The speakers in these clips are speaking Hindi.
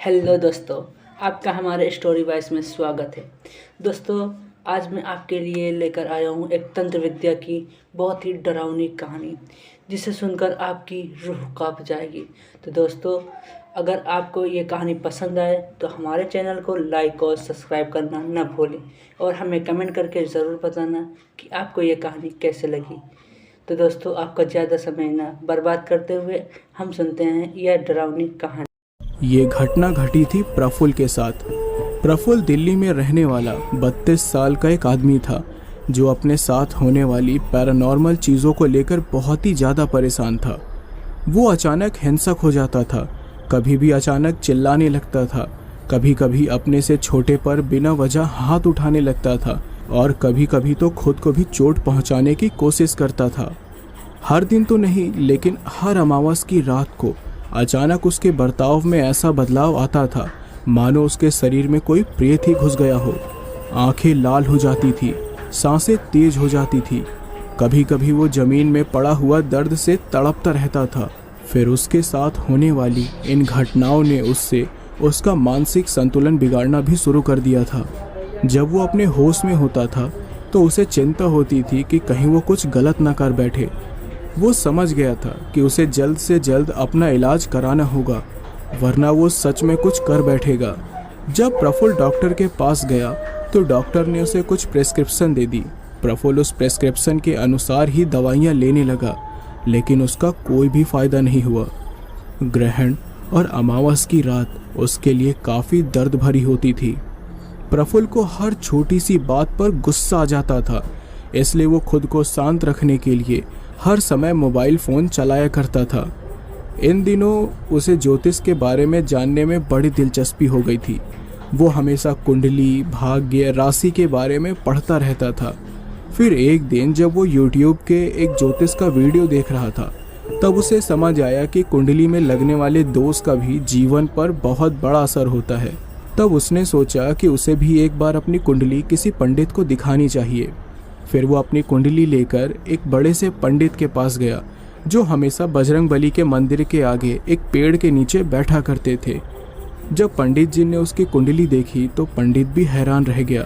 हेलो दोस्तों, आपका हमारे स्टोरी वॉइस में स्वागत है। दोस्तों, आज मैं आपके लिए लेकर आया हूँ एक तंत्र विद्या की बहुत ही डरावनी कहानी, जिसे सुनकर आपकी रूह कांप जाएगी। तो दोस्तों, अगर आपको ये कहानी पसंद आए तो हमारे चैनल को लाइक और सब्सक्राइब करना न भूलें और हमें कमेंट करके ज़रूर बताना कि आपको ये कहानी कैसे लगी। तो दोस्तों, आपका ज़्यादा समय न बर्बाद करते हुए हम सुनते हैं यह डरावनी कहानी। ये घटना घटी थी प्रफुल्ल के साथ। प्रफुल्ल दिल्ली में रहने वाला 32 साल का एक आदमी था जो अपने साथ होने वाली पैरानॉर्मल चीज़ों को लेकर बहुत ही ज़्यादा परेशान था। वो अचानक हिंसक हो जाता था, कभी भी अचानक चिल्लाने लगता था, कभी कभी अपने से छोटे पर बिना वजह हाथ उठाने लगता था और कभी कभी तो खुद को भी चोट पहुंचाने की कोशिश करता था। हर दिन तो नहीं, लेकिन हर अमावस की रात को अचानक उसके बर्ताव में ऐसा बदलाव आता था मानो उसके शरीर में कोई प्रेत ही घुस गया हो। आंखें लाल हो जाती थी, सांसें तेज हो जाती थी, कभी कभी वो जमीन में पड़ा हुआ दर्द से तड़पता रहता था। फिर उसके साथ होने वाली इन घटनाओं ने उसका मानसिक संतुलन बिगाड़ना भी शुरू कर दिया था। जब वो अपने होश में होता था तो उसे चिंता होती थी कि कहीं वो कुछ गलत ना कर बैठे। वो समझ गया था कि उसे जल्द से जल्द अपना इलाज कराना होगा, वरना वो सच में कुछ कर बैठेगा। जब प्रफुल्ल डॉक्टर के पास गया तो डॉक्टर ने उसे कुछ प्रेस्क्रिप्शन दे दी। प्रफुल्ल उस प्रेस्क्रिप्शन के अनुसार ही दवाइयाँ लेने लगा, लेकिन उसका कोई भी फायदा नहीं हुआ। ग्रहण और अमावस की रात उसके लिए काफ़ी दर्द भरी होती थी। प्रफुल्ल को हर छोटी सी बात पर गुस्सा आ जाता था, इसलिए वो खुद को शांत रखने के लिए हर समय मोबाइल फ़ोन चलाया करता था। इन दिनों उसे ज्योतिष के बारे में जानने में बड़ी दिलचस्पी हो गई थी। वो हमेशा कुंडली, भाग्य, राशि के बारे में पढ़ता रहता था। फिर एक दिन जब वो यूट्यूब के एक ज्योतिष का वीडियो देख रहा था, तब उसे समझ आया कि कुंडली में लगने वाले दोष का भी जीवन पर बहुत बड़ा असर होता है। तब उसने सोचा कि उसे भी एक बार अपनी कुंडली किसी पंडित को दिखानी चाहिए। फिर वो अपनी कुंडली लेकर एक बड़े से पंडित के पास गया, जो हमेशा बजरंगबली के मंदिर के आगे एक पेड़ के नीचे बैठा करते थे। जब पंडित जी ने उसकी कुंडली देखी तो पंडित भी हैरान रह गया।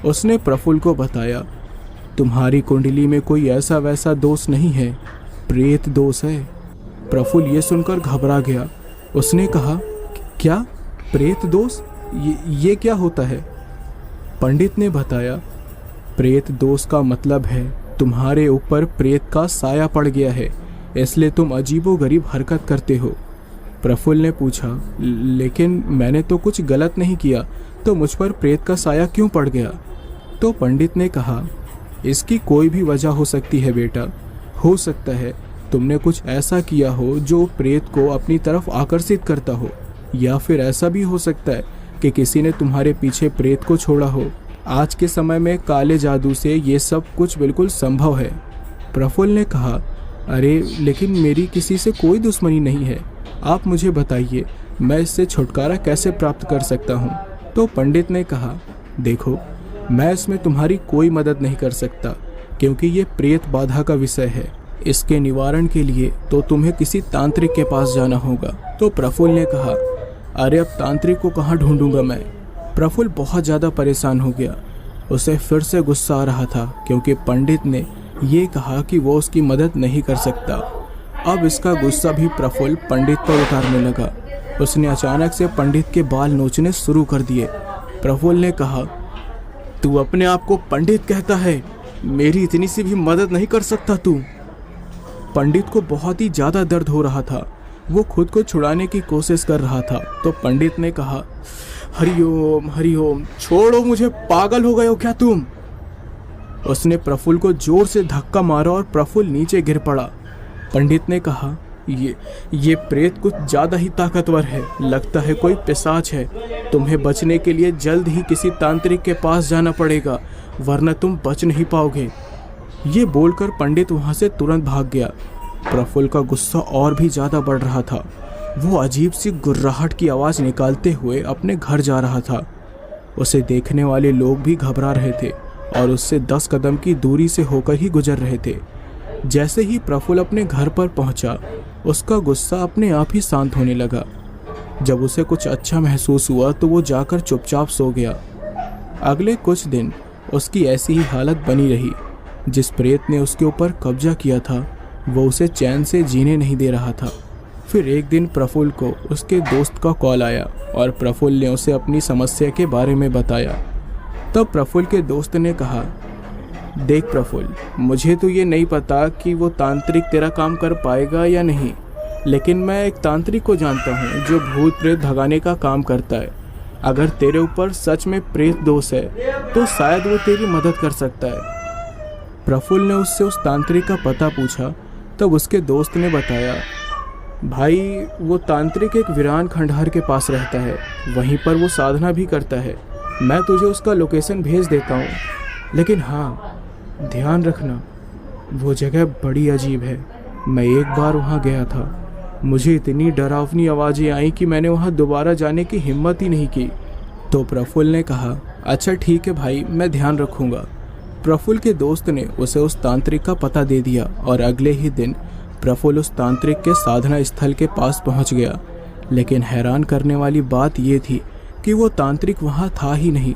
उसने प्रफुल्ल को बताया, तुम्हारी कुंडली में कोई ऐसा वैसा दोष नहीं है, प्रेत दोष है। प्रफुल्ल ये सुनकर घबरा गया। उसने कहा, क्या प्रेत दोष? ये क्या होता है? पंडित ने बताया, प्रेत दोष का मतलब है तुम्हारे ऊपर प्रेत का साया पड़ गया है, इसलिए तुम अजीबोगरीब हरकत करते हो। प्रफुल्ल ने पूछा, लेकिन मैंने तो कुछ गलत नहीं किया, तो मुझ पर प्रेत का साया क्यों पड़ गया? तो पंडित ने कहा, इसकी कोई भी वजह हो सकती है बेटा। हो सकता है तुमने कुछ ऐसा किया हो जो प्रेत को अपनी तरफ आकर्षित करता हो, या फिर ऐसा भी हो सकता है कि किसी ने तुम्हारे पीछे प्रेत को छोड़ा हो। आज के समय में काले जादू से ये सब कुछ बिल्कुल संभव है। प्रफुल्ल ने कहा, अरे लेकिन मेरी किसी से कोई दुश्मनी नहीं है, आप मुझे बताइए मैं इससे छुटकारा कैसे प्राप्त कर सकता हूँ। तो पंडित ने कहा, देखो मैं इसमें तुम्हारी कोई मदद नहीं कर सकता, क्योंकि ये प्रेत बाधा का विषय है। इसके निवारण के लिए तो तुम्हें किसी तांत्रिक के पास जाना होगा। तो प्रफुल्ल ने कहा, अरे अब तांत्रिक को कहाँ ढूंढूंगा मैं? प्रफुल्ल बहुत ज़्यादा परेशान हो गया। उसे फिर से गुस्सा आ रहा था, क्योंकि पंडित ने ये कहा कि वो उसकी मदद नहीं कर सकता। अब इसका गुस्सा भी प्रफुल्ल पंडित पर उतारने लगा। उसने अचानक से पंडित के बाल नोचने शुरू कर दिए। प्रफुल्ल ने कहा, तू अपने आप को पंडित कहता है, मेरी इतनी सी भी मदद नहीं कर सकता तू? पंडित को बहुत ही ज़्यादा दर्द हो रहा था। वो खुद को छुड़ाने की कोशिश कर रहा था। तो पंडित ने कहा, हरिओम हरिओम, छोड़ो मुझे, पागल हो गए हो क्या तुम? उसने प्रफुल्ल को जोर से धक्का मारा और प्रफुल्ल नीचे गिर पड़ा। पंडित ने कहा, ये प्रेत कुछ ज़्यादा ही ताकतवर है, लगता है कोई पिशाच है। तुम्हें बचने के लिए जल्द ही किसी तांत्रिक के पास जाना पड़ेगा, वरना तुम बच नहीं पाओगे। ये बोलकर पंडित वहाँ से तुरंत भाग गया। प्रफुल्ल का गुस्सा और भी ज़्यादा बढ़ रहा था। वो अजीब सी गुर्राहट की आवाज़ निकालते हुए अपने घर जा रहा था। उसे देखने वाले लोग भी घबरा रहे थे और उससे 10 कदम की दूरी से होकर ही गुजर रहे थे। जैसे ही प्रफुल्ल अपने घर पर पहुंचा, उसका गुस्सा अपने आप ही शांत होने लगा। जब उसे कुछ अच्छा महसूस हुआ तो वो जाकर चुपचाप सो गया। अगले कुछ दिन उसकी ऐसी ही हालत बनी रही। जिस प्रेत ने उसके ऊपर कब्जा किया था वो उसे चैन से जीने नहीं दे रहा था। फिर एक दिन प्रफुल्ल को उसके दोस्त का कॉल आया और प्रफुल्ल ने उसे अपनी समस्या के बारे में बताया। तब प्रफुल्ल के दोस्त ने कहा, देख प्रफुल्ल, मुझे तो ये नहीं पता कि वो तांत्रिक तेरा काम कर पाएगा या नहीं, लेकिन मैं एक तांत्रिक को जानता हूँ जो भूत प्रेत भगाने का काम करता है। अगर तेरे ऊपर सच में प्रेत दोष है तो शायद वो तेरी मदद कर सकता है। प्रफुल्ल ने उससे उस तांत्रिक का पता पूछा। तब उसके दोस्त ने बताया, भाई वो तांत्रिक एक वीरान खंडहर के पास रहता है, वहीं पर वो साधना भी करता है। मैं तुझे उसका लोकेशन भेज देता हूँ, लेकिन हाँ ध्यान रखना वो जगह बड़ी अजीब है। मैं एक बार वहाँ गया था, मुझे इतनी डरावनी आवाज़ें आई कि मैंने वहाँ दोबारा जाने की हिम्मत ही नहीं की। तो प्रफुल्ल ने कहा, अच्छा ठीक है भाई, मैं ध्यान रखूँगा। प्रफुल्ल के दोस्त ने उसे उस तांत्रिक का पता दे दिया और अगले ही दिन प्रफुल्ल उस तांत्रिक के साधना स्थल के पास पहुंच गया। लेकिन हैरान करने वाली बात यह थी कि वो तांत्रिक वहां था ही नहीं।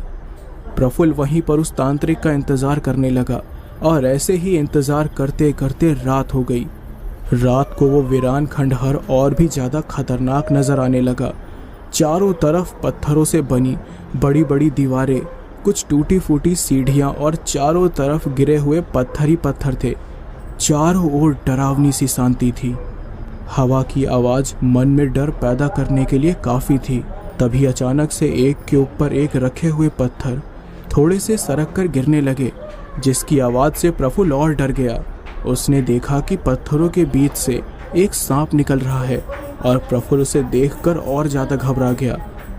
प्रफुल्ल वहीं पर उस तांत्रिक का इंतज़ार करने लगा और ऐसे ही इंतज़ार करते करते रात हो गई। रात को वो वीरान खंडहर और भी ज़्यादा खतरनाक नज़र आने लगा। चारों तरफ पत्थरों से बनी बड़ी बड़ी दीवारें, कुछ टूटी फूटी सीढ़ियाँ और चारों तरफ गिरे हुए पत्थर ही पत्थर थे। चारों ओर डरावनी सी शांति थी। हवा की आवाज़ मन में डर पैदा करने के लिए काफ़ी थी। तभी अचानक से एक के ऊपर एक रखे हुए पत्थर थोड़े से सरक कर गिरने लगे, जिसकी आवाज़ से प्रफुल्ल और डर गया। उसने देखा कि पत्थरों के बीच से एक सांप निकल रहा है और प्रफुल्ल उसे देखकर और ज़्यादा घबरा गया।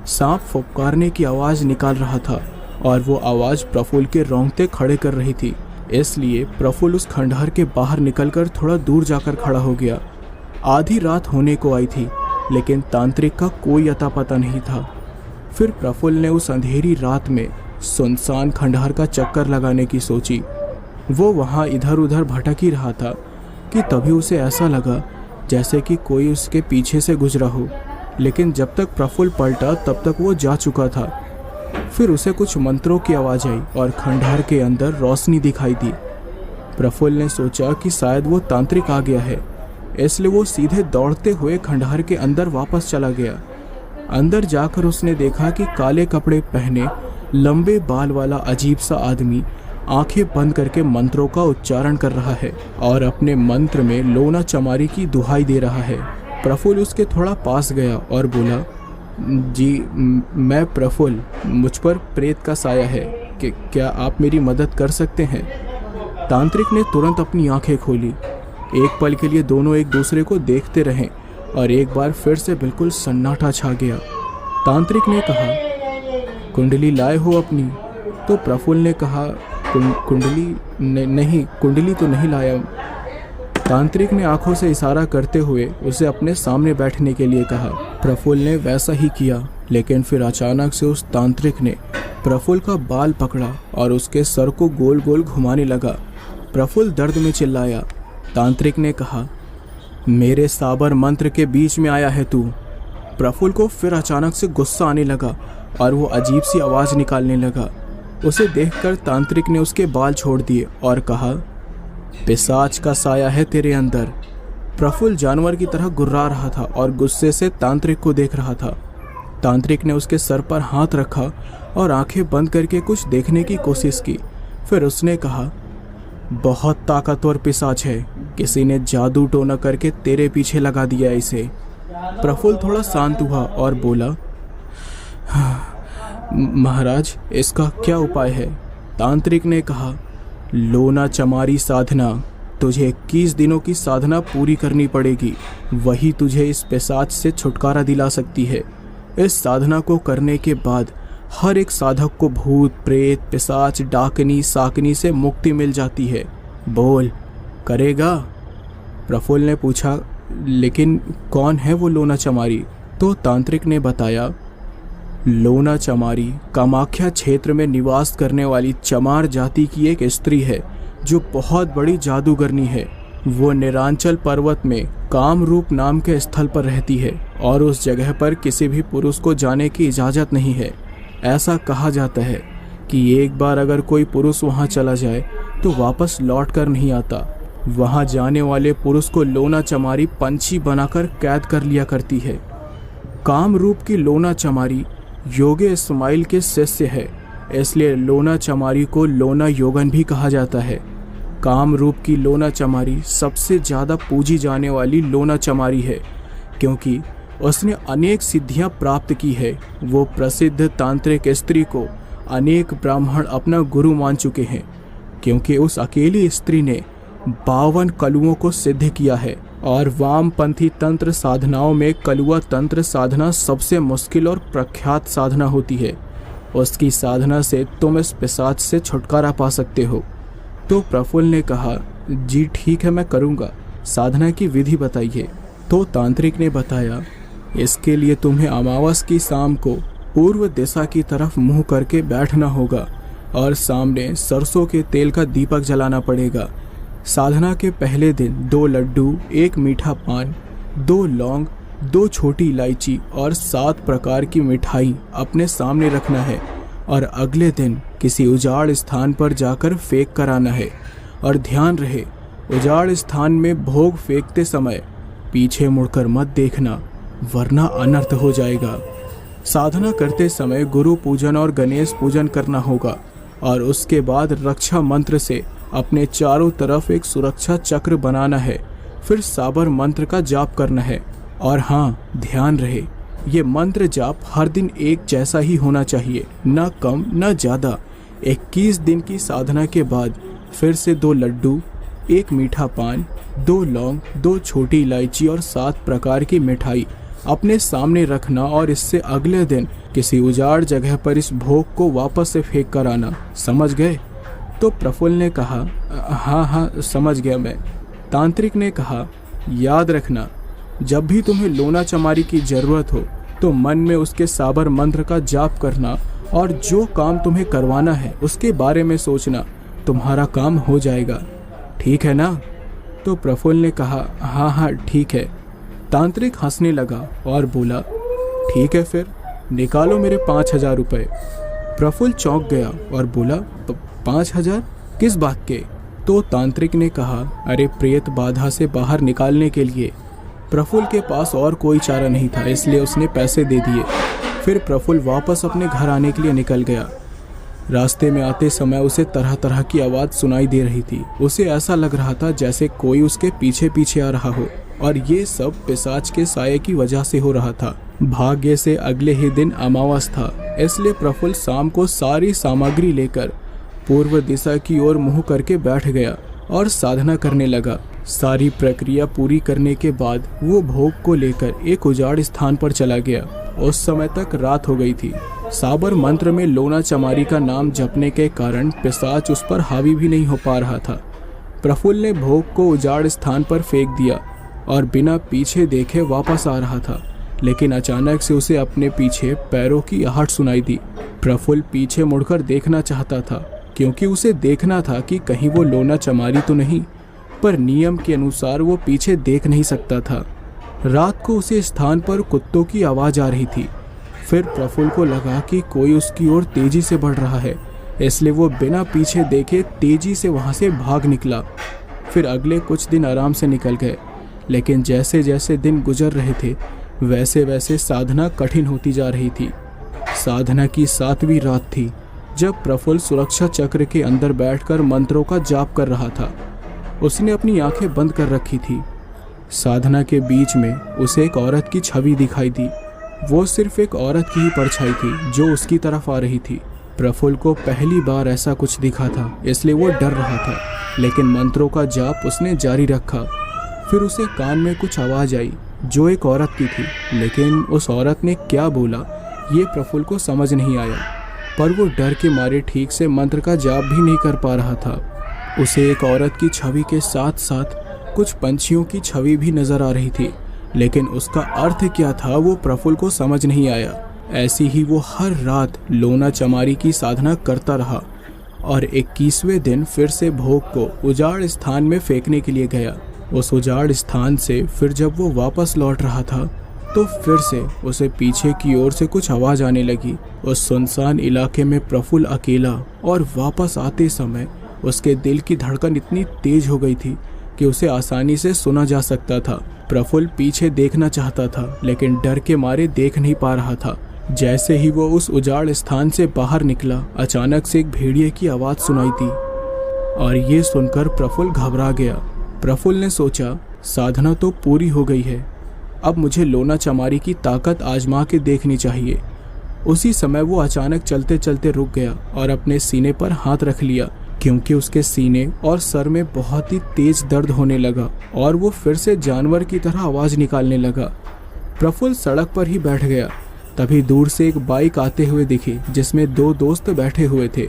सांप फुफकारने की आवाज़ निकाल रहा था और वो आवाज़ प्रफुल्ल के रोंगटे खड़े कर रही थी। इसलिए प्रफुल्ल उस खंडहर के बाहर निकलकर थोड़ा दूर जाकर खड़ा हो गया। आधी रात होने को आई थी, लेकिन तांत्रिक का कोई अता पता नहीं था। फिर प्रफुल्ल ने उस अंधेरी रात में सुनसान खंडहर का चक्कर लगाने की सोची। वो वहाँ इधर उधर भटक ही रहा था कि तभी उसे ऐसा लगा जैसे कि कोई उसके पीछे से गुजरा हो। लेकिन जब तक प्रफुल्ल पलटा तब तक वो जा चुका था। फिर उसे कुछ मंत्रों की आवाज़ आई और खंडहर के अंदर रोशनी दिखाई दी। प्रफुल्ल ने सोचा कि शायद वो तांत्रिक आ गया है, इसलिए वो सीधे दौड़ते हुए खंडहर के अंदर वापस चला गया। अंदर जाकर उसने देखा कि काले कपड़े पहने लंबे बाल वाला अजीब सा आदमी आंखें बंद करके मंत्रों का उच्चारण कर रहा है और अपने मंत्र में लोना चमारी की दुहाई दे रहा है। प्रफुल्ल उसके थोड़ा पास गया और बोला, जी मैं प्रफुल्ल, मुझ पर प्रेत का साया है कि क्या आप मेरी मदद कर सकते हैं? तांत्रिक ने तुरंत अपनी आंखें खोली। एक पल के लिए दोनों एक दूसरे को देखते रहे और एक बार फिर से बिल्कुल सन्नाटा छा गया। तांत्रिक ने कहा, कुंडली लाए हो अपनी? तो प्रफुल्ल ने कहा, कुंडली नहीं, कुंडली तो नहीं लाया। तांत्रिक ने आंखों से इशारा करते हुए उसे अपने सामने बैठने के लिए कहा। प्रफुल्ल ने वैसा ही किया, लेकिन फिर अचानक से उस तांत्रिक ने प्रफुल्ल का बाल पकड़ा और उसके सर को गोल गोल घुमाने लगा। प्रफुल्ल दर्द में चिल्लाया। तांत्रिक ने कहा, मेरे साबर मंत्र के बीच में आया है तू। प्रफुल्ल को फिर अचानक से गुस्सा आने लगा और वो अजीब सी आवाज़ निकालने लगा। उसे देखकर तांत्रिक ने उसके बाल छोड़ दिए और कहा, पिशाच का साया है तेरे अंदर। प्रफुल्ल जानवर की तरह गुर्रा रहा था और गुस्से से तांत्रिक को देख रहा था। तांत्रिक ने उसके सर पर हाथ रखा और आंखें बंद करके कुछ देखने की कोशिश की। फिर उसने कहा, बहुत ताकतवर पिशाच है, किसी ने जादू टोना करके तेरे पीछे लगा दिया इसे। प्रफुल्ल थोड़ा शांत हुआ और बोला, महाराज इसका क्या उपाय है? तांत्रिक ने कहा, लोना चमारी साधना। तुझे 21 दिनों की साधना पूरी करनी पड़ेगी, वही तुझे इस पिशाच से छुटकारा दिला सकती है। इस साधना को करने के बाद हर एक साधक को भूत प्रेत पिशाच डाकनी साकनी से मुक्ति मिल जाती है। बोल, करेगा? प्रफुल्ल ने पूछा, लेकिन कौन है वो लोना चमारी? तो तांत्रिक ने बताया, लोना चमारी कामाख्या क्षेत्र में निवास करने वाली चमार जाति की एक स्त्री है जो बहुत बड़ी जादूगरनी है। वो निरांचल पर्वत में कामरूप नाम के स्थल पर रहती है और उस जगह पर किसी भी पुरुष को जाने की इजाज़त नहीं है। ऐसा कहा जाता है कि एक बार अगर कोई पुरुष वहाँ चला जाए तो वापस लौट कर नहीं आता। वहाँ जाने वाले पुरुष को लोना चमारी पंछी बनाकर कैद कर लिया करती है। कामरूप की लोना चमारी योगे इस्माइल के शिष्य है, इसलिए लोना चमारी को लोना योगन भी कहा जाता है। कामरूप की लोना चमारी सबसे ज़्यादा पूजी जाने वाली लोना चमारी है क्योंकि उसने अनेक सिद्धियां प्राप्त की है। वो प्रसिद्ध तांत्रिक स्त्री को अनेक ब्राह्मण अपना गुरु मान चुके हैं क्योंकि उस अकेली स्त्री ने 52 कलुओं को सिद्ध किया है और वामपंथी तंत्र साधनाओं में कलुआ तंत्र साधना सबसे मुश्किल और प्रख्यात साधना होती है। उसकी साधना से तुम इस पिशाच से छुटकारा पा सकते हो। तो प्रफुल्ल ने कहा, जी ठीक है, मैं करूँगा, साधना की विधि बताइए। तो तांत्रिक ने बताया, इसके लिए तुम्हें अमावस की शाम को पूर्व दिशा की तरफ मुंह करके बैठना होगा और सामने सरसों के तेल का दीपक जलाना पड़ेगा। साधना के पहले दिन 2 लड्डू, 1 मीठा पान, 2 लौंग, 2 छोटी इलायची और 7 प्रकार की मिठाई अपने सामने रखना है और अगले दिन किसी उजाड़ स्थान पर जाकर फेंक कर आना है। और ध्यान रहे, उजाड़ स्थान में भोग फेंकते समय पीछे मुड़कर मत देखना वरना अनर्थ हो जाएगा। साधना करते समय गुरु पूजन और गणेश पूजन करना होगा और उसके बाद रक्षा मंत्र से अपने चारों तरफ एक सुरक्षा चक्र बनाना है। फिर साबर मंत्र का जाप करना है। और हाँ, ध्यान रहे, ये मंत्र जाप हर दिन एक जैसा ही होना चाहिए, न कम न ज़्यादा। 21 दिन की साधना के बाद फिर से 2 लड्डू, 1 मीठा पान, 2 लौंग, 2 छोटी इलायची और 7 प्रकार की मिठाई अपने सामने रखना और इससे अगले दिन किसी उजाड़ जगह पर इस भोग को वापस से फेंक कर आना। समझ गए? तो प्रफुल्ल ने कहा, हाँ समझ गया मैं। तांत्रिक ने कहा, याद रखना, जब भी तुम्हें लोना चमारी की ज़रूरत हो तो मन में उसके साबर मंत्र का जाप करना और जो काम तुम्हें करवाना है उसके बारे में सोचना, तुम्हारा काम हो जाएगा। ठीक है ना? तो प्रफुल्ल ने कहा, हाँ ठीक है। तांत्रिक हंसने लगा और बोला, ठीक है, फिर निकालो मेरे 5000 रुपये। प्रफुल्ल चौंक गया और बोला, 5000 किस बात के? तो तांत्रिक ने कहा, अरे प्रेत बाधा से बाहर निकालने के लिए। प्रफुल्ल के पास और कोई चारा नहीं था, इसलिए उसने पैसे दे दिए। फिर प्रफुल्ल वापस अपने घर आने के लिए निकल गया। रास्ते में आते समय उसे तरह तरह की आवाज़ सुनाई दे रही थी। उसे ऐसा लग रहा था जैसे कोई उसके पीछे पीछे आ रहा हो और ये सब पिशाच के साये की वजह से हो रहा था। भाग्य से अगले ही दिन अमावस था, इसलिए प्रफुल्ल शाम को सारी सामग्री लेकर पूर्व दिशा की ओर मुँह करके बैठ गया और साधना करने लगा। सारी प्रक्रिया पूरी करने के बाद वो भोग को लेकर एक उजाड़ स्थान पर चला गया। उस समय तक रात हो गई थी। साबर मंत्र में लोना चमारी का नाम जपने के कारण पिशाच उस पर हावी भी नहीं हो पा रहा था। प्रफुल्ल ने भोग को उजाड़ स्थान पर फेंक दिया और बिना पीछे देखे वापस आ रहा था, लेकिन अचानक से उसे अपने पीछे पैरों की आहट सुनाई दी। प्रफुल्ल पीछे मुड़कर देखना चाहता था क्योंकि उसे देखना था कि कहीं वो लोना चमारी तो नहीं, पर नियम के अनुसार वो पीछे देख नहीं सकता था। रात को उसी स्थान पर कुत्तों की आवाज़ आ रही थी। फिर प्रफुल्ल को लगा कि कोई उसकी ओर तेजी से बढ़ रहा है, इसलिए वो बिना पीछे देखे तेजी से वहाँ से भाग निकला। फिर अगले कुछ दिन आराम से निकल गए, लेकिन जैसे जैसे दिन गुजर रहे थे वैसे वैसे साधना कठिन होती जा रही थी। साधना की 7वीं रात थी जब प्रफुल्ल सुरक्षा चक्र के अंदर बैठकर मंत्रों का जाप कर रहा था। उसने अपनी आंखें बंद कर रखी थी। साधना के बीच में उसे एक औरत की छवि दिखाई दी। वो सिर्फ एक औरत की ही परछाई थी जो उसकी तरफ आ रही थी। प्रफुल्ल को पहली बार ऐसा कुछ दिखा था, इसलिए वो डर रहा था, लेकिन मंत्रों का जाप उसने जारी रखा। फिर उसे कान में कुछ आवाज़ आई जो एक औरत की थी, लेकिन उस औरत ने क्या बोला ये प्रफुल्ल को समझ नहीं आया, पर वो डर के मारे ठीक से मंत्र का जाप भी नहीं कर पा रहा था। उसे एक औरत की छवि के साथ साथ कुछ पंछियों की छवि भी नजर आ रही थी, लेकिन उसका अर्थ क्या था वो प्रफुल्ल को समझ नहीं आया। ऐसी ही वो हर रात लोना चमारी की साधना करता रहा और 21वें दिन फिर से भोग को उजाड़ स्थान में फेंकने के लिए गया। उस उजाड़ स्थान से फिर जब वो वापस लौट रहा था तो फिर से उसे पीछे की ओर से कुछ आवाज़ आने लगी। उस सुनसान इलाके में प्रफुल्ल अकेला, और वापस आते समय उसके दिल की धड़कन इतनी तेज हो गई थी कि उसे आसानी से सुना जा सकता था। प्रफुल्ल पीछे देखना चाहता था लेकिन डर के मारे देख नहीं पा रहा था। जैसे ही वो उस उजाड़ स्थान से बाहर निकला, अचानक से एक भेड़िए की आवाज़ सुनाई दी और ये सुनकर प्रफुल्ल घबरा गया। प्रफुल्ल ने सोचा, साधना तो पूरी हो गई है, अब मुझे लोना चमारी की ताकत आजमा के देखनी चाहिए। उसी समय वो अचानक चलते चलते रुक गया और अपने सीने पर हाथ रख लिया, क्योंकि उसके सीने और सर में बहुत ही तेज दर्द होने लगा और वो फिर से जानवर की तरह आवाज़ निकालने लगा। प्रफुल्ल सड़क पर ही बैठ गया। तभी दूर से एक बाइक आते हुए दिखी जिसमें 2 दोस्त बैठे हुए थे।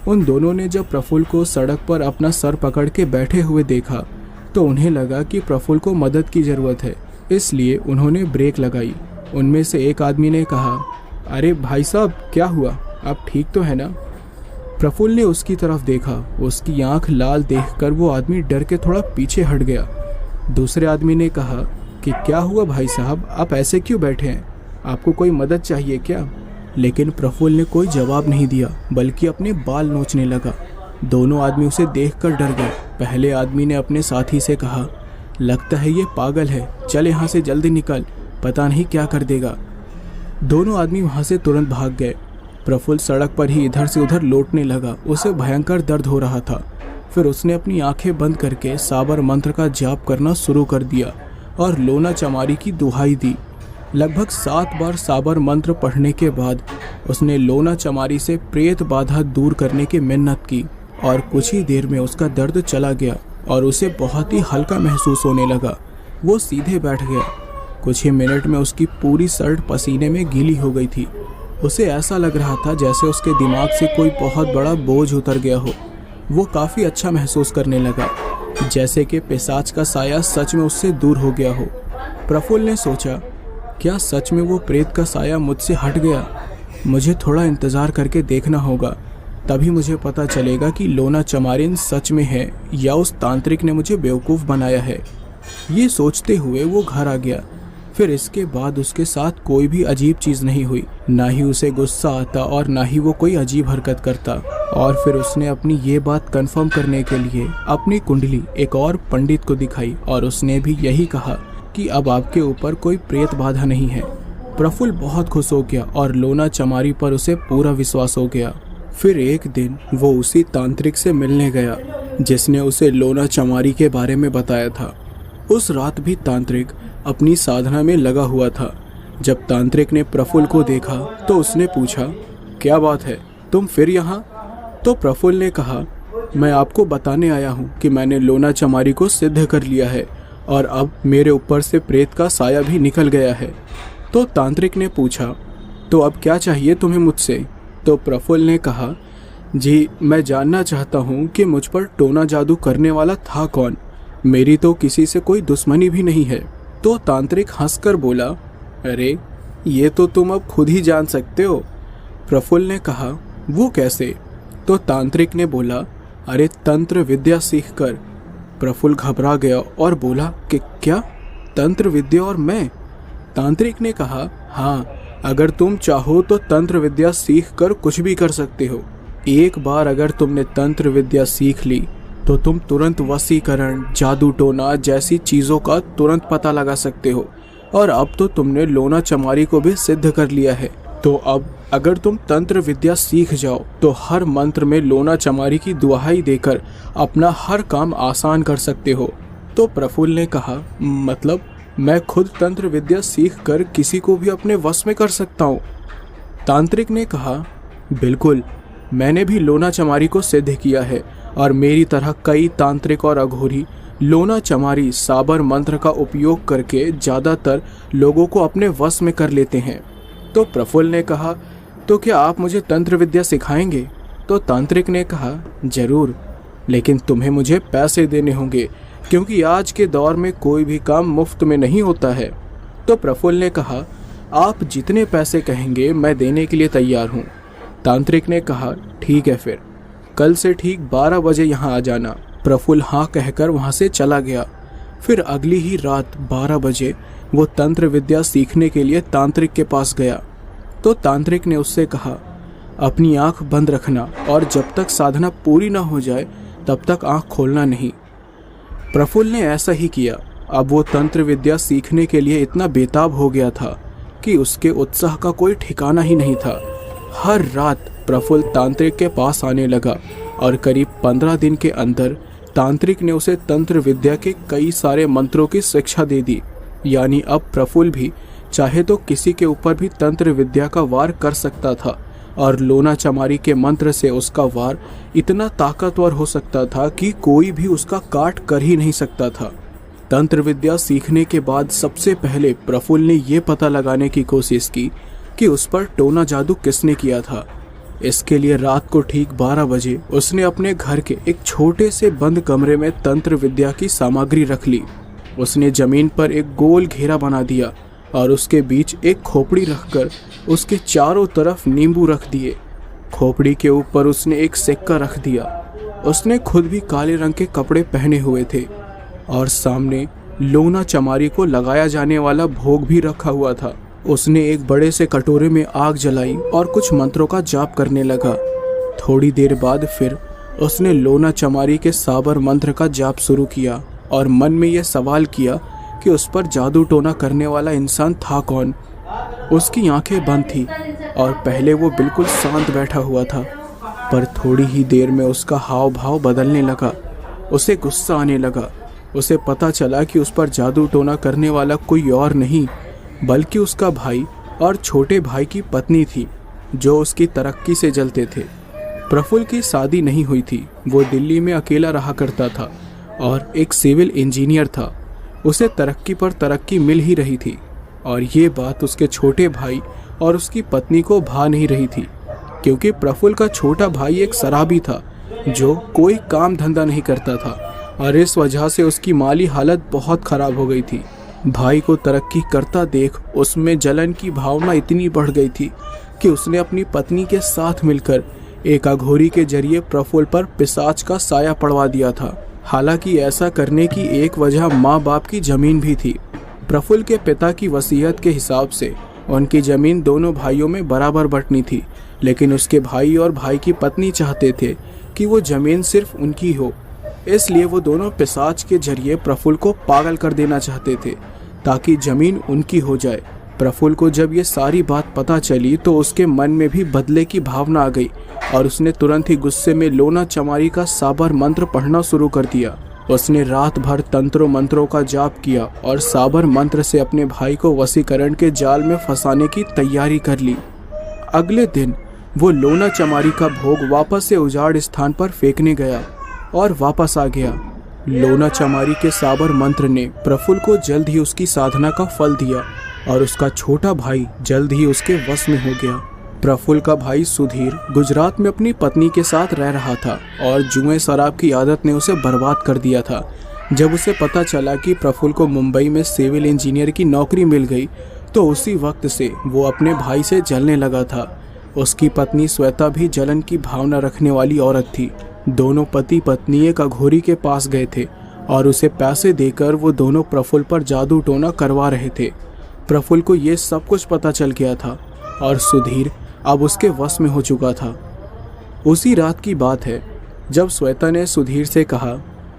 उन दोनों ने जब प्रफुल्ल को सड़क पर अपना सर पकड़ के बैठे हुए देखा तो उन्हें लगा कि प्रफुल्ल को मदद की ज़रूरत है, इसलिए उन्होंने ब्रेक लगाई। उनमें से एक आदमी ने कहा, अरे भाई साहब, क्या हुआ, आप ठीक तो है ना? प्रफुल्ल ने उसकी तरफ देखा। उसकी आंख लाल देखकर वो आदमी डर के थोड़ा पीछे हट गया। दूसरे आदमी ने कहा कि क्या हुआ भाई साहब, आप ऐसे क्यों बैठे हैं, आपको कोई मदद चाहिए क्या? लेकिन प्रफुल्ल ने कोई जवाब नहीं दिया, बल्कि अपने बाल नोचने लगा। दोनों आदमी उसे देखकर डर गए। पहले आदमी ने अपने साथी से कहा, लगता है ये पागल है, चल यहाँ से जल्दी निकल, पता नहीं क्या कर देगा। दोनों आदमी वहाँ से तुरंत भाग गए। प्रफुल्ल सड़क पर ही इधर से उधर लौटने लगा। उसे भयंकर दर्द हो रहा था। फिर उसने अपनी आंखें बंद करके साबर मंत्र का जाप करना शुरू कर दिया और लोना चमारी की दुहाई दी। लगभग 7 बार साबर मंत्र पढ़ने के बाद उसने लोना चमारी से प्रेत बाधा दूर करने की मिन्नत की और कुछ ही देर में उसका दर्द चला गया और उसे बहुत ही हल्का महसूस होने लगा। वो सीधे बैठ गया। कुछ ही मिनट में उसकी पूरी शर्ट पसीने में गीली हो गई थी। उसे ऐसा लग रहा था जैसे उसके दिमाग से कोई बहुत बड़ा बोझ उतर गया हो। वो काफ़ी अच्छा महसूस करने लगा, जैसे कि पिशाच का साया सच में उससे दूर हो गया हो। प्रफुल्ल ने सोचा, क्या सच में वो प्रेत का साया मुझसे हट गया? मुझे थोड़ा इंतज़ार करके देखना होगा, तभी मुझे पता चलेगा कि लोना चमारिन सच में है या उस तांत्रिक ने मुझे बेवकूफ़ बनाया है। ये सोचते हुए वो घर आ गया। फिर इसके बाद उसके साथ कोई भी अजीब चीज़ नहीं हुई, ना ही उसे गुस्सा आता और ना ही वो कोई अजीब हरकत करता। और फिर उसने अपनी ये बात कंफर्म करने के लिए अपनी कुंडली एक और पंडित को दिखाई और उसने भी यही कहा कि अब आपके ऊपर कोई प्रेत बाधा नहीं है। प्रफुल्ल बहुत खुश हो गया और लोना चमारी पर उसे पूरा विश्वास हो गया। फिर एक दिन वो उसी तांत्रिक से मिलने गया जिसने उसे लोना चमारी के बारे में बताया था। उस रात भी तांत्रिक अपनी साधना में लगा हुआ था। जब तांत्रिक ने प्रफुल्ल को देखा तो उसने पूछा, क्या बात है, तुम फिर यहाँ? तो प्रफुल्ल ने कहा, मैं आपको बताने आया हूँ कि मैंने लोना चमारी को सिद्ध कर लिया है और अब मेरे ऊपर से प्रेत का साया भी निकल गया है। तो तांत्रिक ने पूछा, तो अब क्या चाहिए तुम्हें मुझसे? तो प्रफुल्ल ने कहा, जी मैं जानना चाहता हूँ कि मुझ पर टोना जादू करने वाला था कौन? मेरी तो किसी से कोई दुश्मनी भी नहीं है। तो तांत्रिक हंसकर बोला, अरे ये तो तुम अब खुद ही जान सकते हो। प्रफुल्ल ने कहा, वो कैसे? तो तांत्रिक ने बोला, अरे तंत्र विद्या सीखकर। प्रफुल्ल घबरा गया और बोला कि क्या, तंत्र विद्या और मैं? तांत्रिक ने कहा, हाँ, अगर तुम चाहो तो तंत्र विद्या सीख कर कुछ भी कर सकते हो। एक बार अगर तुमने तंत्र विद्या सीख ली तो तुम तुरंत वशीकरण, जादू टोना जैसी चीज़ों का तुरंत पता लगा सकते हो। और अब तो तुमने लोना चमारी को भी सिद्ध कर लिया है, तो अब अगर तुम तंत्र विद्या सीख जाओ तो हर मंत्र में लोना चमारी की दुहाई देकर अपना हर काम आसान कर सकते हो। तो प्रफुल्ल ने कहा, मतलब मैं खुद तंत्र विद्या सीख कर किसी को भी अपने वश में कर सकता हूँ? तांत्रिक ने कहा, बिल्कुल, मैंने भी लोना चमारी को सिद्ध किया है और मेरी तरह कई तांत्रिक और अघोरी लोना चमारी साबर मंत्र का उपयोग करके ज़्यादातर लोगों को अपने वश में कर लेते हैं। तो प्रफुल्ल ने कहा, तो क्या आप मुझे तंत्र विद्या सिखाएंगे? तो तांत्रिक ने कहा, जरूर, लेकिन तुम्हें मुझे पैसे देने होंगे, क्योंकि आज के दौर में कोई भी काम मुफ्त में नहीं होता है। तो प्रफुल्ल ने कहा, आप जितने पैसे कहेंगे मैं देने के लिए तैयार हूँ। तांत्रिक ने कहा, ठीक है, फिर कल से ठीक 12 बजे यहाँ आ जाना। प्रफुल्ल हाँ कहकर वहाँ से चला गया। फिर अगली ही रात 12 बजे वो तंत्र विद्या सीखने के लिए तांत्रिक के पास गया। तो तांत्रिक ने उससे कहा, अपनी आंख बंद रखना और जब तक साधना पूरी ना हो जाए तब तक आंख खोलना नहीं। प्रफुल्ल ने ऐसा ही किया। अब वो तंत्र विद्या सीखने के लिए इतना बेताब हो गया था कि उसके उत्साह का कोई ठिकाना ही नहीं था। हर रात प्रफुल्ल तांत्रिक के पास आने लगा और करीब 15 दिन के अंदर तांत्रिक ने उसे तंत्र विद्या के कई सारे मंत्रों की शिक्षा दे दी। यानी अब प्रफुल्ल भी चाहे तो किसी के ऊपर भी तंत्र विद्या का वार कर सकता था और लोना चमारी के मंत्र से उसका वार इतना ताकतवर हो सकता था कि कोई भी उसका काट कर ही नहीं सकता था। तंत्र विद्या सीखने के बाद सबसे पहले प्रफुल्ल ने यह पता लगाने की कोशिश की कि उस पर टोना जादू किसने किया था। इसके लिए रात को ठीक 12 बजे उसने अपने घर के एक छोटे से बंद कमरे में तंत्र विद्या की सामग्री रख ली। उसने जमीन पर एक गोल घेरा बना दिया और उसके बीच एक खोपड़ी रखकर उसके चारों तरफ नींबू रख दिए। खोपड़ी के ऊपर उसने एक सिक्का रख दिया। उसने खुद भी काले रंग के कपड़े पहने हुए थे और सामने लोना चमारी को लगाया जाने वाला भोग भी रखा हुआ था। उसने एक बड़े से कटोरे में आग जलाई और कुछ मंत्रों का जाप करने लगा। थोड़ी देर बाद फिर उसने लोना चमारी के साबर मंत्र का जाप शुरू किया और मन में यह सवाल किया कि उस पर जादू टोना करने वाला इंसान था कौन। उसकी आंखें बंद थी और पहले वो बिल्कुल शांत बैठा हुआ था, पर थोड़ी ही देर में उसका हाव भाव बदलने लगा। उसे गुस्सा आने लगा। उसे पता चला कि उस पर जादू टोना करने वाला कोई और नहीं बल्कि उसका भाई और छोटे भाई की पत्नी थी, जो उसकी तरक्की से जलते थे। प्रफुल्ल की शादी नहीं हुई थी। वो दिल्ली में अकेला रहा करता था और एक सिविल इंजीनियर था। उसे तरक्की पर तरक्की मिल ही रही थी और ये बात उसके छोटे भाई और उसकी पत्नी को भा नहीं रही थी, क्योंकि प्रफुल्ल का छोटा भाई एक शराबी था जो कोई काम धंधा नहीं करता था और इस वजह से उसकी माली हालत बहुत खराब हो गई थी। भाई को तरक्की करता देख उसमें जलन की भावना इतनी बढ़ गई थी कि उसने अपनी पत्नी के साथ मिलकर एक अघोरी के जरिए प्रफुल्ल पर पिशाच का साया पड़वा दिया था। हालांकि ऐसा करने की एक वजह माँ बाप की जमीन भी थी। प्रफुल्ल के पिता की वसीयत के हिसाब से उनकी जमीन दोनों भाइयों में बराबर बंटनी थी, लेकिन उसके भाई और भाई की पत्नी चाहते थे कि वो जमीन सिर्फ उनकी हो। इसलिए वो दोनों पिशाच के जरिए प्रफुल्ल को पागल कर देना चाहते थे ताकि जमीन उनकी हो जाए। प्रफुल्ल को जब ये सारी बात पता चली तो उसके मन में भी बदले की भावना आ गई और उसने तुरंत ही गुस्से में लोना चमारी का साबर मंत्र पढ़ना शुरू कर दिया। उसने रात भर तंत्रों मंत्रों का जाप किया और साबर मंत्र से अपने भाई को वशीकरण के जाल में फंसाने की तैयारी कर ली। अगले दिन वो लोना चमारी का भोग वापस से उजाड़ स्थान पर फेंकने गया और वापस आ गया। लोना चमारी के साबर मंत्र ने प्रफुल्ल को जल्द ही उसकी साधना का फल दिया और उसका छोटा भाई जल्द ही उसके वश में हो गया। प्रफुल्ल का भाई सुधीर गुजरात में अपनी पत्नी के साथ रह रहा था और जुए शराब की आदत ने उसे बर्बाद कर दिया था। जब उसे पता चला कि प्रफुल्ल को मुंबई में सिविल इंजीनियर की नौकरी मिल गई तो उसी वक्त से वो अपने भाई से जलने लगा था। उसकी पत्नी श्वेता भी जलन की भावना रखने वाली औरत थी। दोनों पति पत्नी एक अघोरी के पास गए थे और उसे पैसे देकर वो दोनों प्रफुल्ल पर जादू टोना करवा रहे थे। प्रफुल्ल को ये सब कुछ पता चल गया था और सुधीर अब उसके वश में हो चुका था। उसी रात की बात है जब श्वेता ने सुधीर से कहा,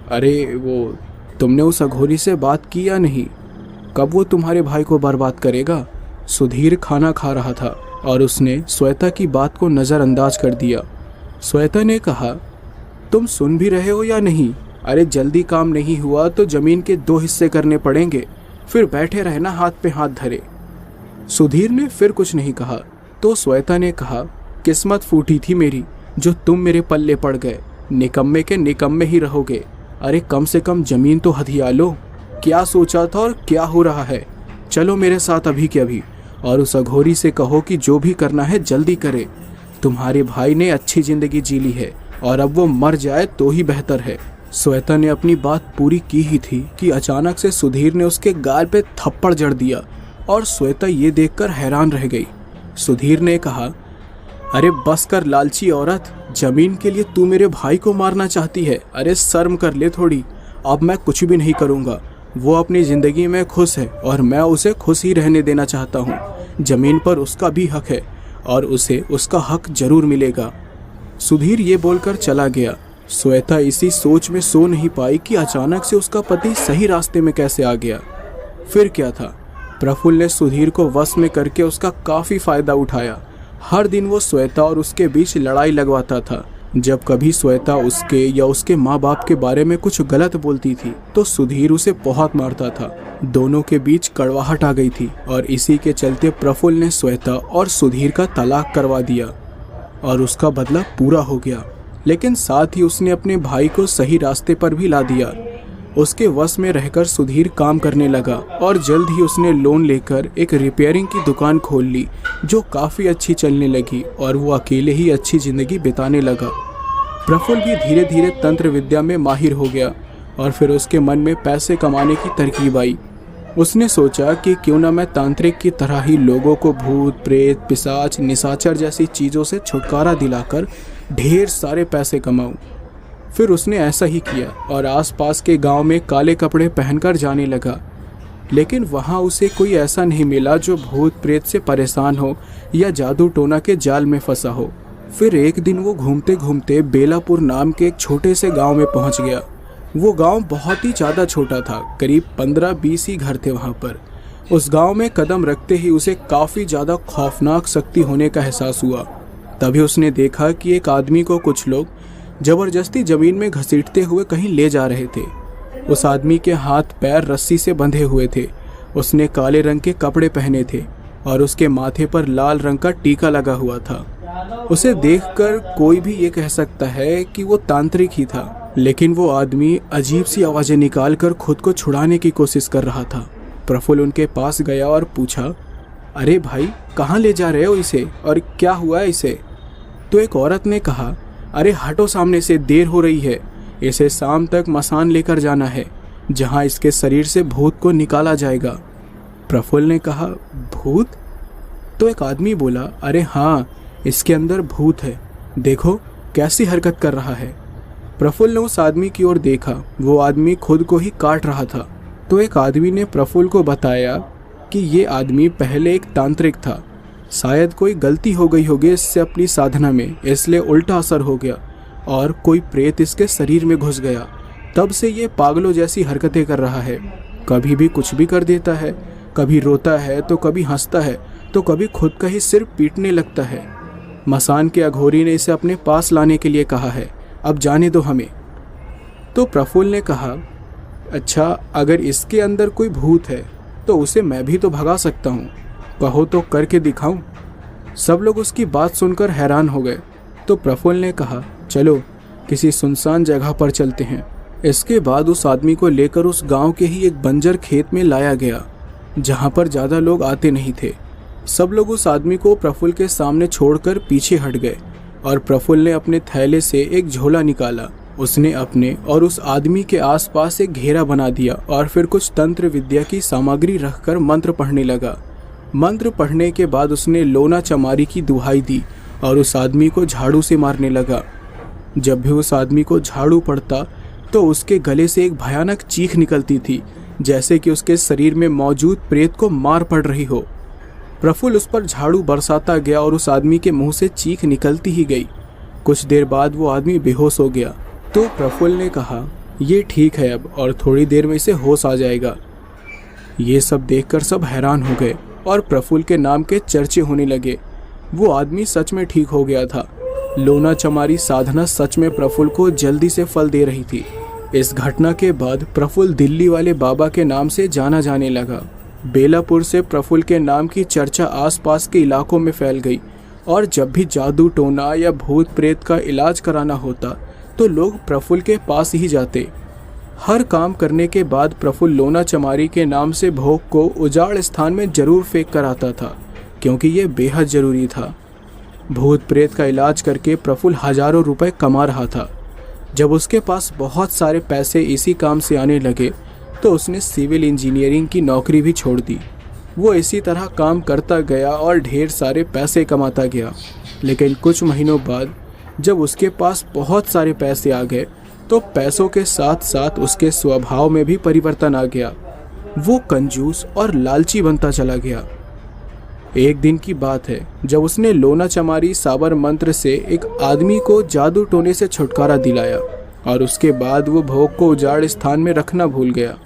अरे वो तुमने उस अघोरी से बात की या नहीं? कब वो तुम्हारे भाई को बर्बाद करेगा? सुधीर खाना खा रहा था और उसने श्वेता की बात को नज़रअंदाज कर दिया। श्वेता ने कहा, तुम सुन भी रहे हो या नहीं? अरे जल्दी काम नहीं हुआ तो जमीन के 2 हिस्से करने पड़ेंगे, फिर बैठे रहना हाथ पे हाथ धरे। सुधीर ने फिर कुछ नहीं कहा तो श्वेता ने कहा, किस्मत फूटी थी मेरी जो तुम मेरे पल्ले पड़ गए। निकम्मे के निकम्मे ही रहोगे। अरे कम से कम जमीन तो हथिया लो। क्या सोचा था और क्या हो रहा है? चलो मेरे साथ अभी के अभी और उस अघोरी से कहो कि जो भी करना है जल्दी करे। तुम्हारे भाई ने अच्छी जिंदगी जी ली है और अब वो मर जाए तो ही बेहतर है। श्वेता ने अपनी बात पूरी की ही थी कि अचानक से सुधीर ने उसके गाल पे थप्पड़ जड़ दिया और श्वेता ये देखकर हैरान रह गई। सुधीर ने कहा, अरे बस कर लालची औरत, जमीन के लिए तू मेरे भाई को मारना चाहती है? अरे शर्म कर ले थोड़ी। अब मैं कुछ भी नहीं करूँगा। वो अपनी ज़िंदगी में खुश है और मैं उसे खुश ही रहने देना चाहता हूँ। ज़मीन पर उसका भी हक है और उसे उसका हक जरूर मिलेगा। सुधीर ये बोलकर चला गया। श्वेता इसी सोच में सो नहीं पाई कि अचानक से उसका पति सही रास्ते में कैसे आ गया। फिर क्या था, प्रफुल्ल ने सुधीर को वश में करके उसका काफ़ी फ़ायदा उठाया। हर दिन वो श्वेता और उसके बीच लड़ाई लगवाता था। जब कभी श्वेता उसके या उसके माँ बाप के बारे में कुछ गलत बोलती थी तो सुधीर उसे बहुत मारता था। दोनों के बीच कड़वाहट आ गई थी और इसी के चलते प्रफुल्ल ने श्वेता और सुधीर का तलाक करवा दिया और उसका बदला पूरा हो गया। लेकिन साथ ही उसने अपने भाई को सही रास्ते पर भी ला दिया। उसके वश में रहकर सुधीर काम करने लगा और जल्द ही उसने लोन लेकर एक रिपेयरिंग की दुकान खोल ली जो काफ़ी अच्छी चलने लगी और वो अकेले ही अच्छी ज़िंदगी बिताने लगा। प्रफुल्ल भी धीरे धीरे तंत्र विद्या में माहिर हो गया और फिर उसके मन में पैसे कमाने की तरकीब आई। उसने सोचा कि क्यों ना मैं तांत्रिक की तरह ही लोगों को भूत, प्रेत, पिशाच, निशाचर जैसी चीज़ों से छुटकारा दिलाकर ढेर सारे पैसे कमाऊं। फिर उसने ऐसा ही किया और आसपास के गांव में काले कपड़े पहनकर जाने लगा। लेकिन वहां उसे कोई ऐसा नहीं मिला जो भूत प्रेत से परेशान हो या जादू टोना के जाल में फंसा हो। फिर एक दिन वो घूमते घूमते बेलापुर नाम के एक छोटे से गांव में पहुंच गया। वो गांव बहुत ही ज़्यादा छोटा था, करीब 15-20 ही घर थे वहां पर। उस गांव में कदम रखते ही उसे काफ़ी ज़्यादा खौफनाक शक्ति होने का एहसास हुआ। तभी उसने देखा कि एक आदमी को कुछ लोग जबरदस्ती जमीन में घसीटते हुए कहीं ले जा रहे थे। उस आदमी के हाथ पैर रस्सी से बंधे हुए थे। उसने काले रंग के कपड़े पहने थे और उसके माथे पर लाल रंग का टीका लगा हुआ था। उसे देखकर कोई भी ये कह सकता है कि वो तांत्रिक ही था। लेकिन वो आदमी अजीब सी आवाज़ें निकालकर खुद को छुड़ाने की कोशिश कर रहा था। प्रफुल्ल उनके पास गया और पूछा, अरे भाई, कहाँ ले जा रहे हो इसे और क्या हुआ है इसे? तो एक औरत ने कहा, अरे हटो सामने से, देर हो रही है। इसे शाम तक मसान लेकर जाना है जहाँ इसके शरीर से भूत को निकाला जाएगा। प्रफुल्ल ने कहा, भूत? तो एक आदमी बोला, अरे हाँ, इसके अंदर भूत है, देखो कैसी हरकत कर रहा है। प्रफुल्ल ने उस आदमी की ओर देखा। वो आदमी खुद को ही काट रहा था। तो एक आदमी ने प्रफुल्ल को बताया कि ये आदमी पहले एक तांत्रिक था। शायद कोई गलती हो गई होगी इससे अपनी साधना में, इसलिए उल्टा असर हो गया और कोई प्रेत इसके शरीर में घुस गया। तब से ये पागलों जैसी हरकतें कर रहा है। कभी भी कुछ भी कर देता है, कभी रोता है तो कभी हंसता है तो कभी खुद का ही सिर पीटने लगता है। मसान के अघोरी ने इसे अपने पास लाने के लिए कहा है, अब जाने दो हमें। तो प्रफुल्ल ने कहा, अच्छा, अगर इसके अंदर कोई भूत है तो उसे मैं भी तो भगा सकता हूँ, कहो तो करके दिखाऊं। सब लोग उसकी बात सुनकर हैरान हो गए। तो प्रफुल्ल ने कहा, चलो किसी सुनसान जगह पर चलते हैं। इसके बाद उस आदमी को लेकर उस गांव के ही एक बंजर खेत में लाया गया जहां पर ज़्यादा लोग आते नहीं थे। सब लोग उस आदमी को प्रफुल्ल के सामने छोड़कर पीछे हट गए और प्रफुल्ल ने अपने थैले से एक झोला निकाला। उसने अपने और उस आदमी के आसपास एक घेरा बना दिया और फिर कुछ तंत्र विद्या की सामग्री रखकर मंत्र पढ़ने लगा। मंत्र पढ़ने के बाद उसने लोना चमारी की दुहाई दी और उस आदमी को झाड़ू से मारने लगा। जब भी उस आदमी को झाड़ू पड़ता तो उसके गले से एक भयानक चीख निकलती थी, जैसे कि उसके शरीर में मौजूद प्रेत को मार पड़ रही हो। प्रफुल्ल उस पर झाड़ू बरसाता गया और उस आदमी के मुंह से चीख निकलती ही गई। कुछ देर बाद वो आदमी बेहोश हो गया। तो प्रफुल्ल ने कहा, ये ठीक है अब, और थोड़ी देर में इसे होश आ जाएगा। ये सब देखकर सब हैरान हो गए और प्रफुल्ल के नाम के चर्चे होने लगे। वो आदमी सच में ठीक हो गया था। लोना चमारी साधना सच में प्रफुल्ल को जल्दी से फल दे रही थी। इस घटना के बाद प्रफुल्ल दिल्ली वाले बाबा के नाम से जाना जाने लगा। बेलापुर से प्रफुल्ल के नाम की चर्चा आसपास के इलाकों में फैल गई और जब भी जादू टोना या भूत प्रेत का इलाज कराना होता तो लोग प्रफुल्ल के पास ही जाते। हर काम करने के बाद प्रफुल्ल लोना चमारी के नाम से भोग को उजाड़ स्थान में जरूर फेंक कर आता था, क्योंकि ये बेहद ज़रूरी था। भूत प्रेत का इलाज करके प्रफुल्ल हजारों रुपए कमा रहा था। जब उसके पास बहुत सारे पैसे इसी काम से आने लगे तो उसने सिविल इंजीनियरिंग की नौकरी भी छोड़ दी। वो इसी तरह काम करता गया और ढेर सारे पैसे कमाता गया। लेकिन कुछ महीनों बाद जब उसके पास बहुत सारे पैसे आ गए तो पैसों के साथ साथ उसके स्वभाव में भी परिवर्तन आ गया। वो कंजूस और लालची बनता चला गया। एक दिन की बात है जब उसने लोना चमारी साबर मंत्र से एक आदमी को जादू टोने से छुटकारा दिलाया और उसके बाद वो भोग को उजाड़ स्थान में रखना भूल गया।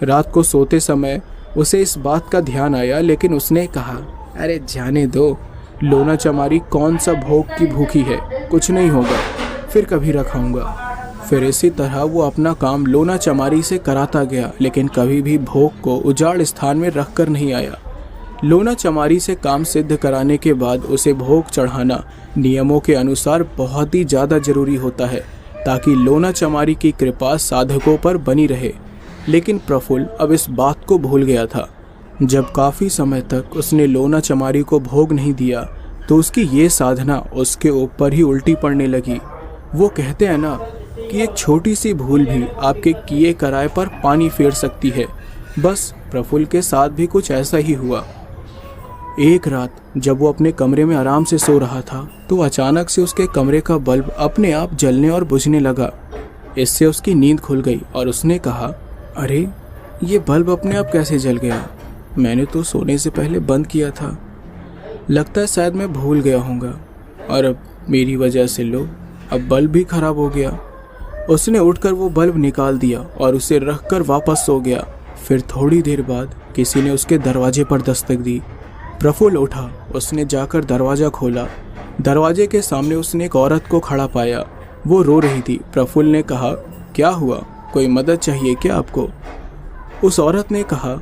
रात को सोते समय उसे इस बात का ध्यान आया, लेकिन उसने कहा, अरे जाने दो, लोना चमारी कौन सा भोग की भूखी है, कुछ नहीं होगा, फिर कभी रखाऊंगा। फिर इसी तरह वो अपना काम लोना चमारी से कराता गया, लेकिन कभी भी भोग को उजाड़ स्थान में रख कर नहीं आया। लोना चमारी से काम सिद्ध कराने के बाद उसे भोग चढ़ाना नियमों के अनुसार बहुत ही ज़्यादा जरूरी होता है, ताकि लोना चमारी की कृपा साधकों पर बनी रहे। लेकिन प्रफुल्ल अब इस बात को भूल गया था। जब काफ़ी समय तक उसने लोना चमारी को भोग नहीं दिया तो उसकी ये साधना उसके ऊपर ही उल्टी पड़ने लगी। वो कहते हैं ना कि एक छोटी सी भूल भी आपके किए कराए पर पानी फेर सकती है। बस प्रफुल्ल के साथ भी कुछ ऐसा ही हुआ। एक रात जब वो अपने कमरे में आराम से सो रहा था तो अचानक से उसके कमरे का बल्ब अपने आप जलने और बुझने लगा। इससे उसकी नींद खुल गई और उसने कहा, अरे ये बल्ब अपने आप कैसे जल गया? मैंने तो सोने से पहले बंद किया था। लगता है शायद मैं भूल गया होऊंगा और अब मेरी वजह से लो, अब बल्ब भी खराब हो गया। उसने उठकर वो बल्ब निकाल दिया और उसे रखकर वापस सो गया। फिर थोड़ी देर बाद किसी ने उसके दरवाजे पर दस्तक दी। प्रफुल्ल उठा, उसने जाकर दरवाज़ा खोला। दरवाजे के सामने उसने एक औरत को खड़ा पाया। वो रो रही थी। प्रफुल्ल ने कहा, क्या हुआ, कोई मदद चाहिए क्या आपको? उस औरत ने कहा,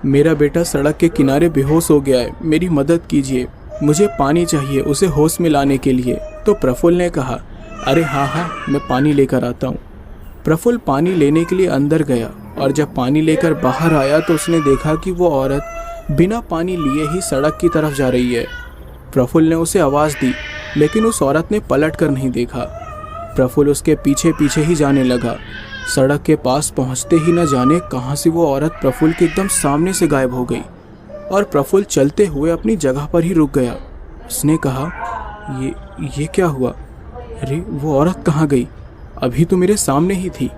मेरा बेटा सड़क के किनारे बेहोश हो गया है, मेरी मदद कीजिए, मुझे पानी चाहिए उसे होश में लाने के लिए। तो प्रफुल्ल ने कहा, अरे हाँ, मैं पानी लेकर आता हूँ। प्रफुल्ल पानी लेने के लिए अंदर गया और जब पानी लेकर बाहर आया तो उसने देखा कि वो औरत बिना पानी लिए ही सड़क की तरफ जा रही है। प्रफुल्ल ने उसे आवाज़ दी, लेकिन उस औरत ने पलट कर नहीं देखा। प्रफुल्ल उसके पीछे पीछे ही जाने लगा। सड़क के पास पहुंचते ही न जाने कहां से वो औरत प्रफुल्ल के एकदम सामने से गायब हो गई और प्रफुल्ल चलते हुए अपनी जगह पर ही रुक गया। उसने कहा, ये क्या हुआ? अरे वो औरत कहाँ गई? अभी तो मेरे सामने ही थी।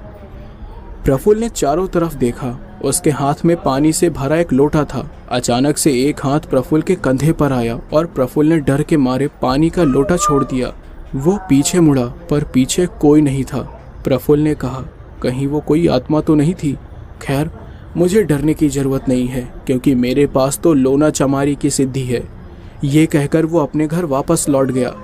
प्रफुल्ल ने चारों तरफ देखा। उसके हाथ में पानी से भरा एक लोटा था। अचानक से एक हाथ प्रफुल्ल के कंधे पर आया और प्रफुल्ल ने डर के मारे पानी का लोटा छोड़ दिया। वो पीछे मुड़ा पर पीछे कोई नहीं था। प्रफुल्ल ने कहा, कहीं वो कोई आत्मा तो नहीं थी? खैर, मुझे डरने की ज़रूरत नहीं है क्योंकि मेरे पास तो लोना चमारी की सिद्धि है। ये कहकर वो अपने घर वापस लौट गया।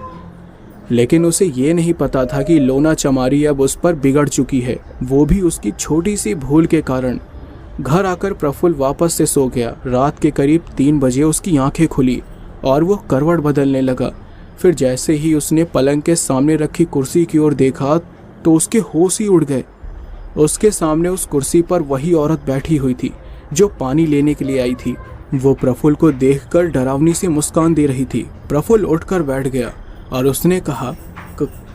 लेकिन उसे ये नहीं पता था कि लोना चमारी अब उस पर बिगड़ चुकी है, वो भी उसकी छोटी सी भूल के कारण। घर आकर प्रफुल्ल वापस से सो गया। रात के करीब 3 बजे उसकी आंखें खुली और वो करवट बदलने लगा। फिर जैसे ही उसने पलंग के सामने रखी कुर्सी की ओर देखा तो उसके होश ही उड़ गए। उसके सामने उस कुर्सी पर वही औरत बैठी हुई थी जो पानी लेने के लिए आई थी। वो प्रफुल्ल को देखकर डरावनी सी मुस्कान दे रही थी। प्रफुल्ल उठकर बैठ गया और उसने कहा,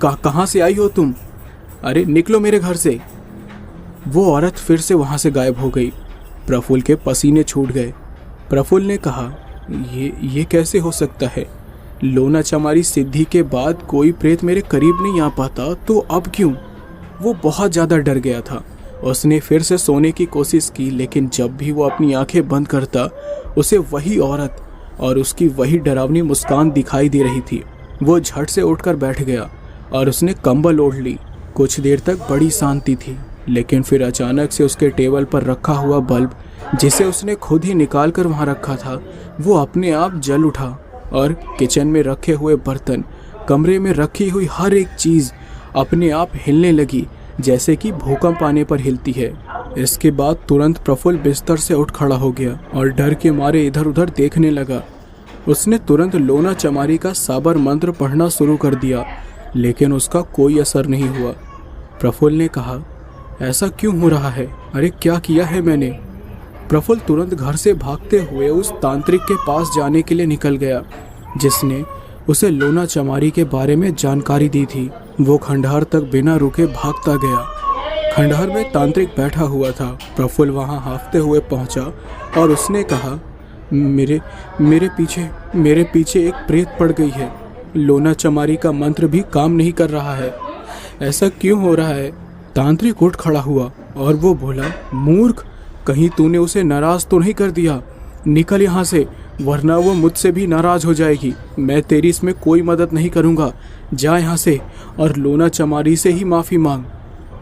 कहाँ से आई हो तुम? अरे निकलो मेरे घर से। वो औरत फिर से वहाँ से गायब हो गई। प्रफुल्ल के पसीने छूट गए। प्रफुल्ल ने कहा, ये कैसे हो सकता है? लोना चमारी सिद्धि के बाद कोई प्रेत मेरे करीब नहीं आ पाता, तो अब क्यों? वो बहुत ज़्यादा डर गया था। उसने फिर से सोने की कोशिश की, लेकिन जब भी वो अपनी आंखें बंद करता उसे वही औरत और उसकी वही डरावनी मुस्कान दिखाई दे रही थी। वो झट से उठकर बैठ गया और उसने कंबल ओढ़ ली। कुछ देर तक बड़ी शांति थी, लेकिन फिर अचानक से उसके टेबल पर रखा हुआ बल्ब, जिसे उसने खुद ही निकाल कर वहाँ रखा था, वो अपने आप जल उठा और किचन में रखे हुए बर्तन, कमरे में रखी हुई हर एक चीज़ अपने आप हिलने लगी, जैसे कि भूकंप आने पर हिलती है। इसके बाद तुरंत प्रफुल्ल बिस्तर से उठ खड़ा हो गया और डर के मारे इधर उधर देखने लगा। उसने तुरंत लोना चमारी का साबर मंत्र पढ़ना शुरू कर दिया, लेकिन उसका कोई असर नहीं हुआ। प्रफुल्ल ने कहा, ऐसा क्यों हो रहा है? अरे क्या किया है मैंने? प्रफुल्ल तुरंत घर से भागते हुए उस तांत्रिक के पास जाने के लिए निकल गया जिसने उसे लोना चमारी के बारे में जानकारी दी थी। वो खंडहर तक बिना रुके भागता गया। खंडहर में तांत्रिक बैठा हुआ था। प्रफुल्ल वहां हाँफते हुए पहुंचा और उसने कहा, मेरे पीछे एक प्रेत पड़ गई है। लोना चमारी का मंत्र भी काम नहीं कर रहा है। ऐसा क्यों हो रहा है? तांत्रिक उठ खड़ा हुआ और वो बोला, मूर्ख, कहीं तूने उसे नाराज तो नहीं कर दिया? निकल यहाँ से, वरना वो मुझसे भी नाराज हो जाएगी। मैं तेरी इसमें कोई मदद नहीं करूँगा। जा यहाँ से और लोना चमारी से ही माफ़ी मांग।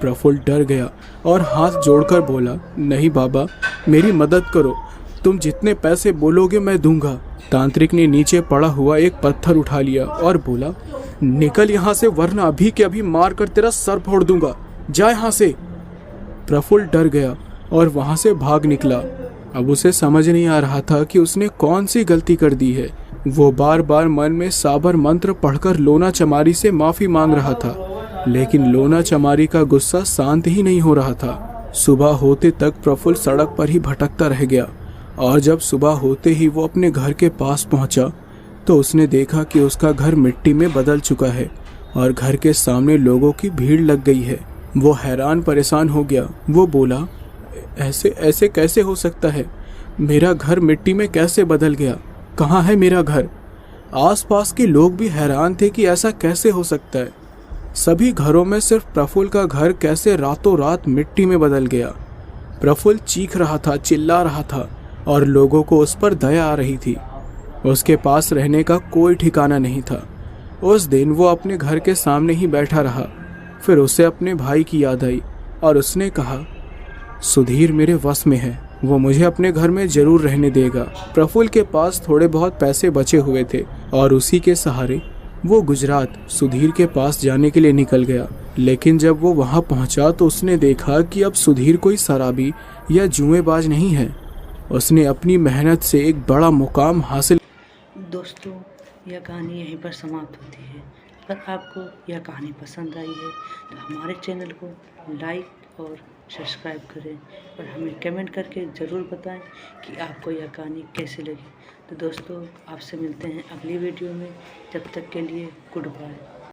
प्रफुल्ल डर गया और हाथ जोड़कर बोला, नहीं बाबा, मेरी मदद करो। तुम जितने पैसे बोलोगे मैं दूंगा। तांत्रिक ने नीचे पड़ा हुआ एक पत्थर उठा लिया और बोला, निकल यहाँ से, वरना अभी के अभी मार कर तेरा सर फोड़ दूंगा। जा यहाँ से। प्रफुल्ल डर गया और वहाँ से भाग निकला। अब उसे समझ नहीं आ रहा था कि उसने कौन सी गलती कर दी है। वो बार बार मन में साबर मंत्र पढ़कर लोना चमारी से माफ़ी मांग रहा था, लेकिन लोना चमारी का गुस्सा शांत ही नहीं हो रहा था। सुबह होते तक प्रफुल्ल सड़क पर ही भटकता रह गया और जब सुबह होते ही वो अपने घर के पास पहुंचा तो उसने देखा कि उसका घर मिट्टी में बदल चुका है और घर के सामने लोगों की भीड़ लग गई है। वो हैरान परेशान हो गया। वो बोला, ऐसे ऐसे कैसे हो सकता है? मेरा घर मिट्टी में कैसे बदल गया? कहाँ है मेरा घर? आसपास के लोग भी हैरान थे कि ऐसा कैसे हो सकता है। सभी घरों में सिर्फ प्रफुल्ल का घर कैसे रातों रात मिट्टी में बदल गया। प्रफुल्ल चीख रहा था, चिल्ला रहा था और लोगों को उस पर दया आ रही थी। उसके पास रहने का कोई ठिकाना नहीं था। उस दिन वो अपने घर के सामने ही बैठा रहा। फिर उसे अपने भाई की याद आई और उसने कहा, सुधीर मेरे वश में है, वो मुझे अपने घर में जरूर रहने देगा। प्रफुल्ल के पास थोड़े बहुत पैसे बचे हुए थे और उसी के सहारे वो गुजरात सुधीर के पास जाने के लिए निकल गया। लेकिन जब वो वहाँ पहुँचा तो उसने देखा कि अब सुधीर कोई शराबी या जुएबाज नहीं है। उसने अपनी मेहनत से एक बड़ा मुकाम हासिल। दोस्तों, यह कहानी यहीं पर समाप्त होती है। अगर आपको यह कहानी पसंद आई है तो हमारे चैनल को लाइक और सब्सक्राइब करें और हमें कमेंट करके ज़रूर बताएं कि आपको यह कहानी कैसी लगी। तो दोस्तों, आपसे मिलते हैं अगली वीडियो में। जब तक के लिए गुड बाय।